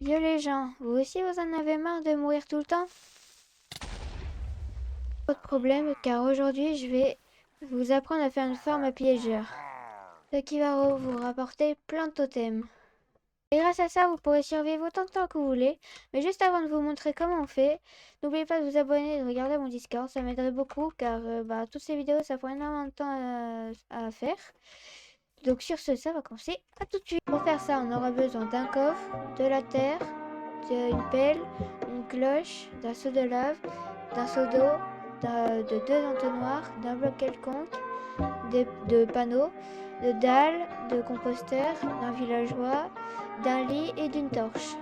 Yo les gens, vous aussi vous en avez marre de mourir tout le temps? Pas de problème, car aujourd'hui je vais vous apprendre à faire une farm à piégeurs, ce qui va vous rapporter plein de totems. Et grâce à ça, vous pourrez survivre autant de temps que vous voulez. Mais juste avant de vous montrer comment on fait, n'oubliez pas de vous abonner et de regarder mon Discord, ça m'aiderait beaucoup, car toutes ces vidéos ça prend énormément de temps à faire. Donc sur ce, ça va commencer. À tout de suite. Pour faire ça, on aura besoin d'un coffre, de la terre, d'une pelle, une cloche, d'un seau de lave, d'un seau d'eau, de deux entonnoirs, d'un bloc quelconque, de panneaux, de dalles, de composteurs, d'un villageois, d'un lit et d'une torche.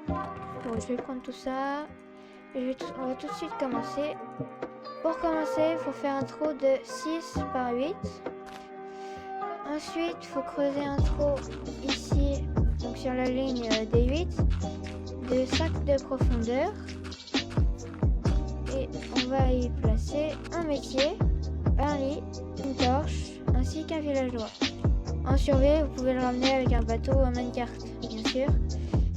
Bon, je vais prendre tout ça. On va tout de suite commencer. Pour commencer, il faut faire un trou de 6 par 8. Ensuite, il faut creuser un trou ici, donc sur la ligne des 8, de 5 de profondeur. Et on va y placer un métier, un lit, une torche, ainsi qu'un villageois. En survie, vous pouvez le ramener avec un bateau ou un minecart, bien sûr.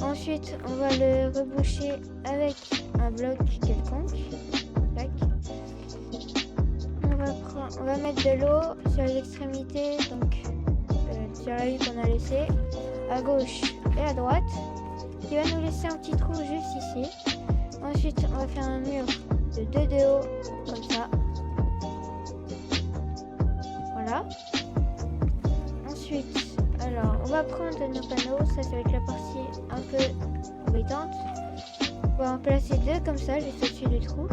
Ensuite, on va le reboucher avec un bloc quelconque. Tac. On va mettre de l'eau sur les extrémités, donc sur la ligne qu'on a laissée, à gauche et à droite, qui va nous laisser un petit trou juste ici. Ensuite, on va faire un mur de 2 de haut, comme ça. Voilà. Ensuite, alors, on va prendre nos panneaux, ça va être la partie un peu embêtante. On va en placer 2 comme ça, juste au-dessus du trou.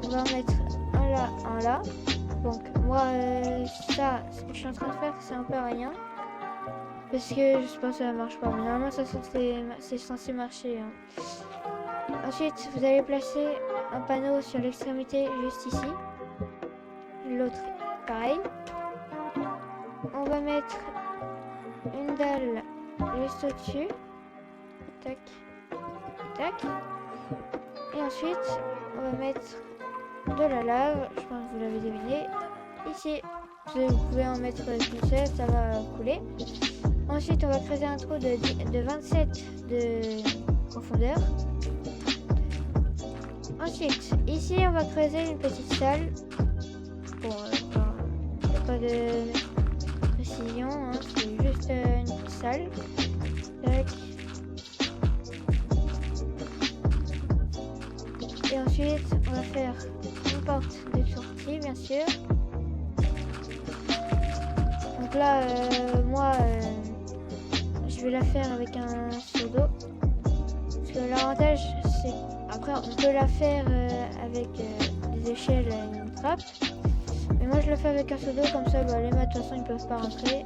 On va en mettre un là, un là. Donc moi, ça, ce que je suis en train de faire, c'est un peu rien. Parce que je pense que ça marche pas. Mais normalement, ça c'est censé marcher. Hein. Ensuite, vous allez placer un panneau sur l'extrémité juste ici. L'autre, pareil. On va mettre une dalle juste au-dessus. Tac, tac. Et ensuite, on va mettre de la lave, je pense que vous l'avez deviné, ici. Vous pouvez en mettre qu'une seule, ça va couler. Ensuite, on va creuser un trou de 27 de profondeur. Ensuite, ici, on va creuser une petite salle. Bon, il n'y a pas de précision, hein, c'est juste une petite salle. Tac. Et ensuite, on va faire une porte de sortie, bien sûr. Donc là, moi, je vais la faire avec un seau d'eau. Parce que l'avantage, c'est après, on peut la faire avec des échelles et une trappe. Mais moi, je le fais avec un seau d'eau, comme ça, les mâts, de toute façon, ils peuvent pas rentrer.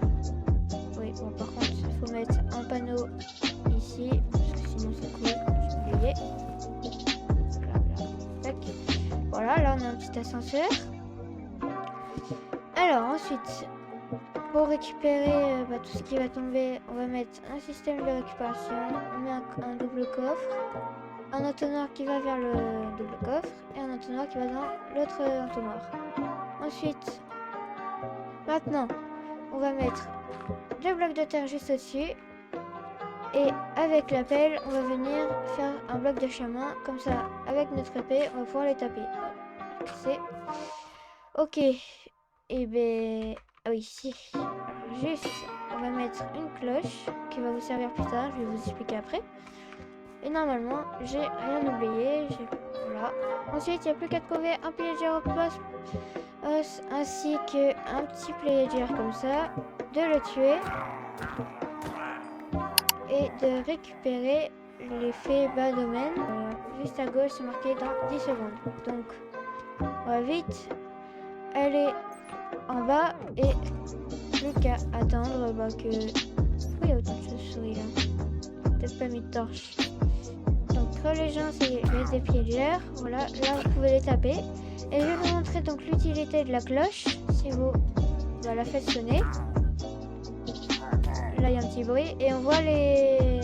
Oui, bon, par contre, il faut mettre un panneau ici, parce que sinon, c'est cool, j'ai oublié. Voilà, là on a un petit ascenseur. Alors ensuite, pour récupérer tout ce qui va tomber, on va mettre un système de récupération. On met un double coffre, un entonnoir qui va vers le double coffre et un entonnoir qui va dans l'autre entonnoir. Ensuite, maintenant, on va mettre 2 blocs de terre juste au-dessus. Et avec la pelle, on va venir faire un bloc de chemin. Comme ça, avec notre épée, on va pouvoir les taper. C'est ok. Et ben, ah oui, si. Alors, juste, on va mettre une cloche qui va vous servir plus tard. Je vais vous expliquer après. Et normalement, j'ai rien oublié. Voilà. Ensuite, il n'y a plus qu'à trouver un pillager au poste ainsi qu'un petit pillager comme ça, de le tuer et de récupérer l'effet bas domaine. Juste à gauche, c'est marqué dans 10 secondes. Donc, on va vite aller en bas et plus qu'à attendre que... Pourquoi il y a autant de chauves-souris là? Peut-être pas mis de torche. Donc, les gens, c'est des piégeurs. Voilà, là vous pouvez les taper. Et je vais vous montrer donc l'utilité de la cloche si vous la faites sonner. Là il y a un petit bruit et on voit les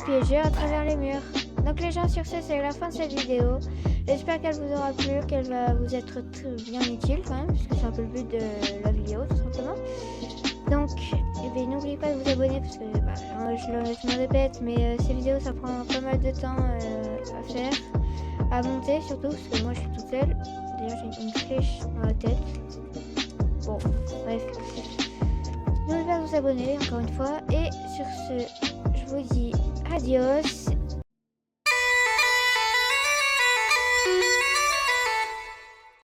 piégeurs à travers les murs. Donc les gens, sur ce, c'est la fin de cette vidéo. J'espère qu'elle vous aura plu, qu'elle va vous être bien utile quand même, parce que c'est un peu le but de la vidéo tout simplement. Donc, et ben, n'oubliez pas de vous abonner parce que je le répète, mais ces vidéos ça prend pas mal de temps à faire, à monter surtout parce que moi je suis toute seule. D'ailleurs j'ai une flèche dans la tête. Bon, bref. N'oubliez pas de vous abonner encore une fois et sur ce, je vous dis adios